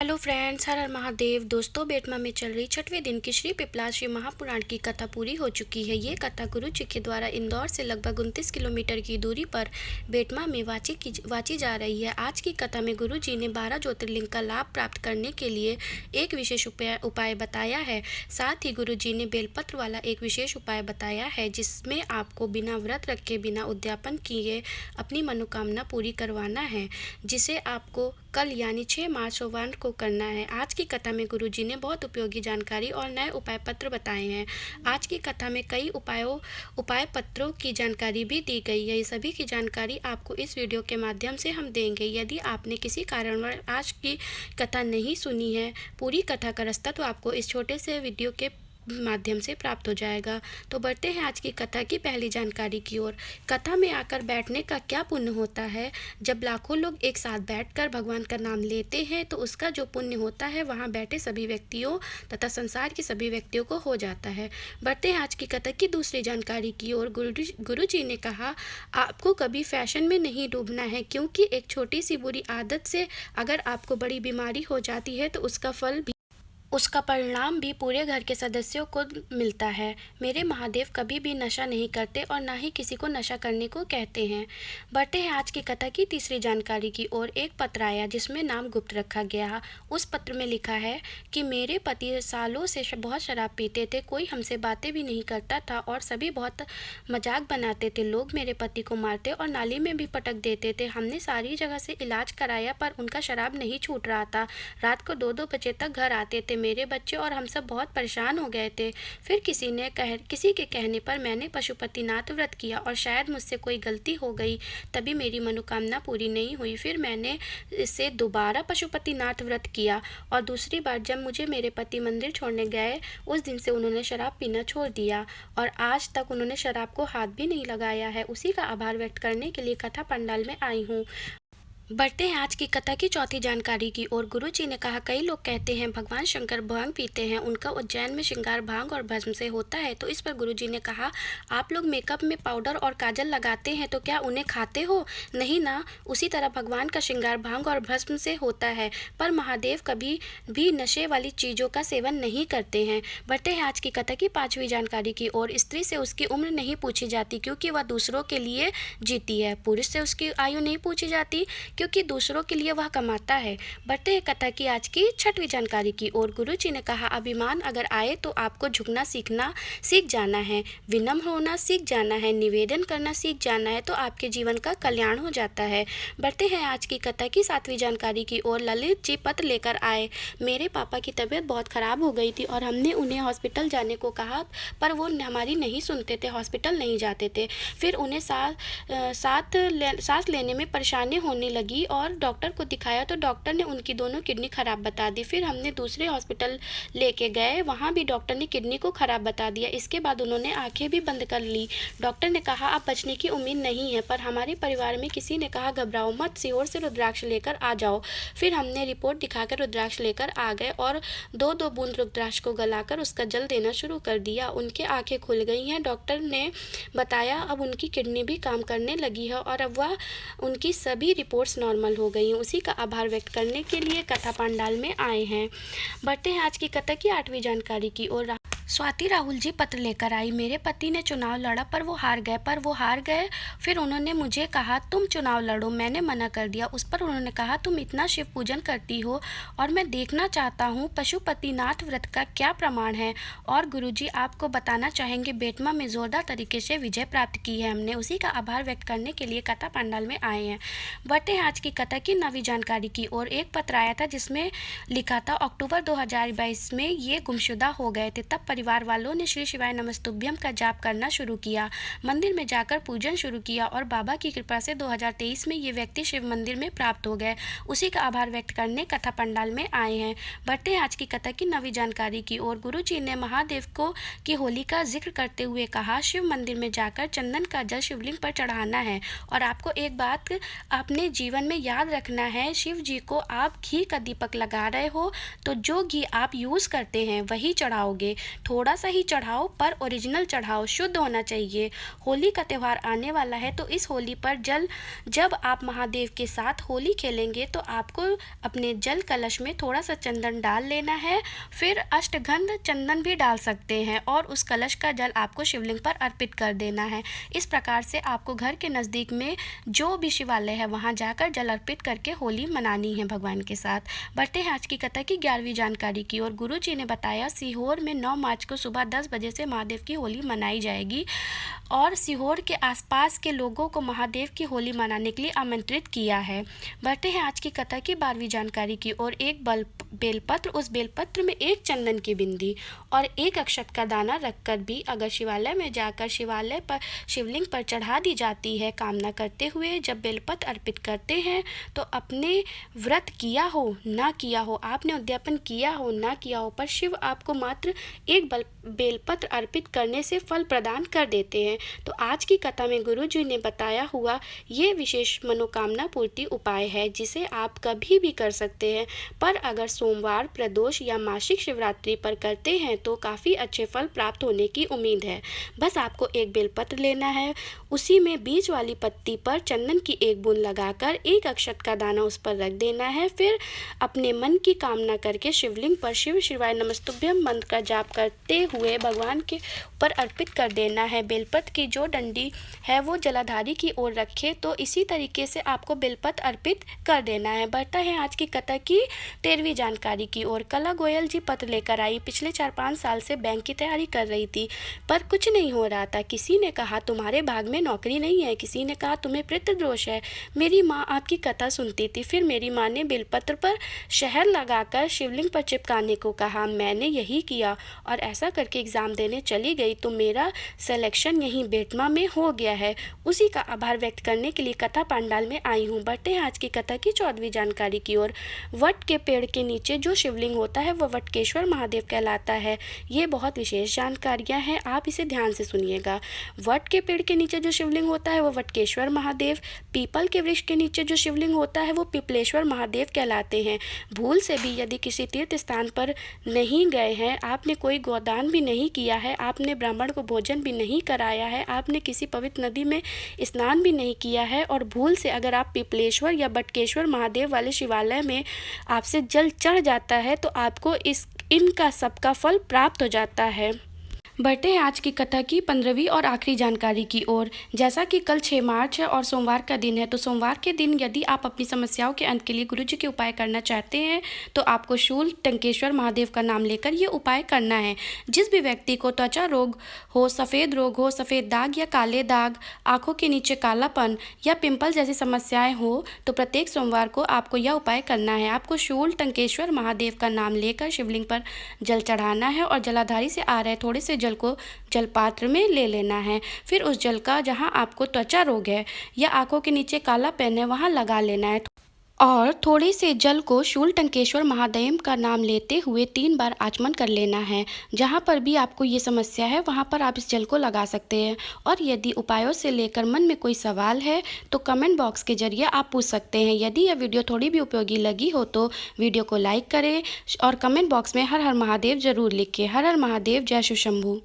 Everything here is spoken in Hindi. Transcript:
हेलो फ्रेंड्स, हर हर महादेव। दोस्तों, बेटमा में चल रही 6वें दिन की श्री पिपलाद श्री महापुराण की कथा पूरी हो चुकी है। ये कथा गुरु जी के द्वारा इंदौर से लगभग 29 किलोमीटर की दूरी पर बेटमा में वाची जा रही है। आज की कथा में गुरु जी ने 12 ज्योतिर्लिंग का लाभ प्राप्त करने के लिए एक विशेष उपाय बताया है। साथ ही गुरु जी ने बेलपत्र वाला एक विशेष उपाय बताया है, जिसमें आपको बिना व्रत रखे, बिना उद्यापन किए अपनी मनोकामना पूरी करवाना है, जिसे आपको कल यानी 6 मार्च सोमवार को करना है। आज की कथा में गुरुजी ने बहुत उपयोगी जानकारी और नए उपाय पत्र बताए हैं। आज की कथा में कई उपाय पत्रों की जानकारी भी दी गई है। सभी की जानकारी आपको इस वीडियो के माध्यम से हम देंगे। यदि आपने किसी कारणवश आज की कथा नहीं सुनी है, पूरी कथा का रास्ता तो आपको इस छोटे से वीडियो के माध्यम से प्राप्त हो जाएगा। तो बढ़ते हैं आज की कथा की पहली जानकारी की ओर। कथा में आकर बैठने का क्या पुण्य होता है? जब लाखों लोग एक साथ बैठकर भगवान का नाम लेते हैं तो उसका जो पुण्य होता है वहां बैठे सभी व्यक्तियों तथा संसार के सभी व्यक्तियों को हो जाता है। बढ़ते हैं आज की कथा की दूसरी जानकारी की ओर। गुरु जी ने कहा, आपको कभी फैशन में नहीं डूबना है, क्योंकि एक छोटी सी बुरी आदत से अगर आपको बड़ी बीमारी हो जाती है तो उसका परिणाम भी पूरे घर के सदस्यों को मिलता है। मेरे महादेव कभी भी नशा नहीं करते और ना ही किसी को नशा करने को कहते हैं। बढ़ते हैं आज की कथा की तीसरी जानकारी की ओर। एक पत्र आया जिसमें नाम गुप्त रखा गया। उस पत्र में लिखा है कि मेरे पति सालों से बहुत शराब पीते थे, कोई हमसे बातें भी नहीं करता था और सभी बहुत मजाक बनाते थे। लोग मेरे पति को मारते और नाली में भी पटक देते थे। हमने सारी जगह से इलाज कराया पर उनका शराब नहीं छूट रहा था। रात को 2-2 बजे तक घर आते थे। मेरे बच्चे और हम सब बहुत परेशान हो गए थे। फिर किसी के कहने पर मैंने पशुपतिनाथ व्रत किया और शायद मुझसे कोई गलती हो गई, तभी मेरी मनोकामना पूरी नहीं हुई। फिर मैंने इससे दोबारा पशुपतिनाथ व्रत किया और दूसरी बार जब मुझे मेरे पति मंदिर छोड़ने गए, उस दिन से उन्होंने शराब पीना छोड़ दिया और आज तक उन्होंने शराब को हाथ भी नहीं लगाया है। उसी का आभार व्यक्त करने के लिए कथा पंडाल में आई हूँ। बढ़ते हैं आज की कथा की चौथी जानकारी की ओर। गुरु जी ने कहा, कई लोग कहते हैं भगवान शंकर भांग पीते हैं, उनका उज्जैन में श्रृंगार भांग और भस्म से होता है। तो इस पर गुरु जी ने कहा, आप लोग मेकअप में पाउडर और काजल लगाते हैं तो क्या उन्हें खाते हो? नहीं ना। उसी तरह भगवान का श्रृंगार भांग और भस्म से होता है, पर महादेव कभी भी नशे वाली चीज़ों का सेवन नहीं करते हैं। बढ़ते हैं आज की कथा की पांचवी जानकारी की ओर। स्त्री से उसकी उम्र नहीं पूछी जाती, क्योंकि वह दूसरों के लिए जीती है। पुरुष से उसकी आयु नहीं पूछी जाती, क्योंकि दूसरों के लिए वह कमाता है। बढ़ते हैं कथा की आज की छठवीं जानकारी की ओर। गुरु जी ने कहा, अभिमान अगर आए तो आपको झुकना सीख जाना है, विनम्र होना सीख जाना है, निवेदन करना सीख जाना है, तो आपके जीवन का कल्याण हो जाता है। बढ़ते हैं आज की कथा की सातवीं जानकारी की ओर। ललित जी पत्र लेकर आए। मेरे पापा की तबीयत बहुत खराब हो गई थी और हमने उन्हें हॉस्पिटल जाने को कहा, पर वो हमारी नहीं सुनते थे, हॉस्पिटल नहीं जाते थे। फिर उन्हें सांस लेने में परेशानी होने लगी और डॉक्टर को दिखाया तो डॉक्टर ने उनकी दोनों किडनी खराब बता दी। फिर हमने दूसरे हॉस्पिटल लेके गए, वहाँ भी डॉक्टर ने किडनी को खराब बता दिया। इसके बाद उन्होंने आंखें भी बंद कर ली। डॉक्टर ने कहा, अब बचने की उम्मीद नहीं है, पर हमारे परिवार में किसी ने कहा, घबराओ मत, सीहोर से रुद्राक्ष लेकर आ जाओ। फिर हमने रिपोर्ट दिखाकर रुद्राक्ष लेकर आ गए और 2-2 बूंद रुद्राक्ष को गलाकर उसका जल देना शुरू कर दिया। उनकी आंखें खुल गई हैं। डॉक्टर ने बताया अब उनकी किडनी भी काम करने लगी है और अब वह उनकी सभी रिपोर्ट्स नॉर्मल हो गई हैं। उसी का आभार व्यक्त करने के लिए कथा पंडाल में आए हैं। बढ़ते हैं आज की कथा की आठवीं जानकारी की ओर। स्वाति राहुल जी पत्र लेकर आई। मेरे पति ने चुनाव लड़ा पर वो हार गए। फिर उन्होंने मुझे कहा, तुम चुनाव लड़ो। मैंने मना कर दिया। उस पर उन्होंने कहा, तुम इतना शिव पूजन करती हो और मैं देखना चाहता हूँ पशुपतिनाथ व्रत का क्या प्रमाण है। और गुरुजी आपको बताना चाहेंगे, बेटमा में जोरदार तरीके से विजय प्राप्त की है हमने। उसी का आभार व्यक्त करने के लिए कथा पंडाल में आए हैं। बढ़ते हैं आज की कथा की नवी जानकारी की ओर। एक पत्र आया था जिसमें लिखा था, अक्टूबर 2022 में ये गुमशुदा हो गए थे। तब परिवार वालों ने श्री शिवाय नमस्तुभ्यम का जाप करना शुरू किया, मंदिर में जाकर पूजन शुरू किया और बाबा की कृपा से 2023 में ये व्यक्ति शिव मंदिर में प्राप्त हो गए। उसी का आभार व्यक्त करने कथा पंडाल में आए हैं। बढ़ते हैं आज की कथा की नवी जानकारी की ओर। गुरु जी ने महादेव को की होली का जिक्र करते हुए कहा, शिव मंदिर में जाकर चंदन का जल शिवलिंग पर चढ़ाना है और आपको एक बात अपने जीवन में याद रखना है, शिव जी को आप घी का दीपक लगा रहे हो तो जो घी आप यूज़ करते हैं वही चढ़ाओगे। थोड़ा सा ही चढ़ाओ, पर ओरिजिनल चढ़ाओ, शुद्ध होना चाहिए। होली का त्यौहार आने वाला है, तो इस होली पर जब आप महादेव के साथ होली खेलेंगे तो आपको अपने जल कलश में थोड़ा सा चंदन डाल लेना है। फिर अष्टगंध चंदन भी डाल सकते हैं और उस कलश का जल आपको शिवलिंग पर अर्पित कर देना है। इस प्रकार से आपको घर के नज़दीक में जो भी शिवालय है वहाँ जाकर जल अर्पित करके होली मनानी है भगवान के साथ। बढ़ते हैं आज की कथा की 11वीं जानकारी की ओर। गुरु जी ने बताया सीहोर में 9 मार्च को सुबह 10 बजे से महादेव की होली मनाई जाएगी और सीहोर के आसपास के लोगों को महादेव की होली मनाने के लिए आमंत्रित किया है। बढ़ते हैं आज की कथा की 12वीं जानकारी की ओर। एक बेलपत्र, उस बेलपत्र में एक चंदन की बिंदी और एक अक्षत का दाना रखकर भी अगर शिवालय में जाकर शिवालय पर शिवलिंग पर चढ़ा दी जाती है, कामना करते हुए जब बेलपत्र अर्पित करते हैं तो अपने व्रत किया हो ना किया हो, आपने उद्यापन किया हो ना किया हो, पर शिव आपको मात्र एक बेलपत्र अर्पित करने से फल प्रदान कर देते हैं। तो आज की कथा में गुरु जी ने बताया हुआ ये विशेष मनोकामना पूर्ति उपाय है जिसे आप कभी भी कर सकते हैं, पर अगर सोमवार, प्रदोष या मासिक शिवरात्रि पर करते हैं तो काफ़ी अच्छे फल प्राप्त होने की उम्मीद है। बस आपको एक बेलपत्र लेना है, उसी में बीच वाली पत्ती पर चंदन की एक बूंद लगाकर एक अक्षत का दाना उस पर रख देना है। फिर अपने मन की कामना करके शिवलिंग पर शिव शिवाय नमस्तुभ्यम मंत्र का जाप करते हुए भगवान के ऊपर अर्पित कर देना है। बेलपत्र की जो डंडी है वो जलाधारी की ओर रखे, तो इसी तरीके से आपको बेलपत्र अर्पित कर देना है। बढ़ता है आज की कथा की 13वीं जानकारी की ओर। कला गोयल जी पत्र लेकर आई। पिछले 4-5 साल से बैंक की तैयारी कर रही थी पर कुछ नहीं हो रहा था। किसी ने कहा तुम्हारे भाग में नौकरी नहीं है, किसी ने कहा तुम्हें पितृदोष है। मेरी माँ आपकी कथा सुनती थी। फिर मेरी माँ ने बेलपत्र पर शहद लगाकर शिवलिंग पर चिपकाने को कहा। मैंने यही किया और ऐसा करके एग्ज़ाम देने चली गई तो मेरा सिलेक्शन यहीं बेटमा में हो गया है। उसी का आभार व्यक्त करने के लिए कथा पंडाल में आई हूँ। बढ़ते हैं आज की कथा की 14वीं जानकारी की ओर। वट के पेड़ के नीचे जो शिवलिंग होता है वह वटकेश्वर महादेव कहलाता है। ये बहुत विशेष जानकारियाँ हैं, आप इसे ध्यान से सुनिएगा। वट के पेड़ के नीचे जो शिवलिंग होता है वह वटकेश्वर महादेव, पीपल के वृक्ष के नीचे जो शिवलिंग होता है वो पिपलेश्वर महादेव कहलाते हैं। भूल से भी यदि किसी तीर्थ स्थान पर नहीं गए हैं, आपने कोई गोदान भी नहीं किया है, आपने ब्राह्मण को भोजन भी नहीं कराया है, आपने किसी पवित्र नदी में स्नान भी नहीं किया है और भूल से अगर आप पिपलेश्वर या बटकेश्वर महादेव वाले शिवालय में आपसे जल चढ़ जाता है तो आपको इनका सबका फल प्राप्त हो जाता है। बढ़ते हैं आज की कथा की 15वीं और आखिरी जानकारी की ओर। जैसा कि कल 6 मार्च है और सोमवार का दिन है, तो सोमवार के दिन यदि आप अपनी समस्याओं के अंत के लिए गुरु जी के उपाय करना चाहते हैं तो आपको शूल टंकेश्वर महादेव का नाम लेकर ये उपाय करना है। जिस भी व्यक्ति को त्वचा रोग हो, सफ़ेद रोग हो, सफ़ेद दाग या काले दाग, आँखों के नीचे कालापन या पिंपल जैसी समस्याएँ हो, तो प्रत्येक सोमवार को आपको यह उपाय करना है। आपको शूल टंकेश्वर महादेव का नाम लेकर शिवलिंग पर जल चढ़ाना है और जलाधारी से आ रहे थोड़े से जल को जलपात्र में ले लेना है। फिर उस जल का जहां आपको त्वचा रोग है या आंखों के नीचे कालापन है वहां लगा लेना है और थोड़े से जल को शूल टंकेश्वर महादेव का नाम लेते हुए 3 बार आचमन कर लेना है। जहां पर भी आपको ये समस्या है वहां पर आप इस जल को लगा सकते हैं। और यदि उपायों से लेकर मन में कोई सवाल है तो कमेंट बॉक्स के जरिए आप पूछ सकते हैं। यदि यह वीडियो थोड़ी भी उपयोगी लगी हो तो वीडियो को लाइक करें और कमेंट बॉक्स में हर हर महादेव जरूर लिखें। हर हर महादेव, जय शिव शंभू।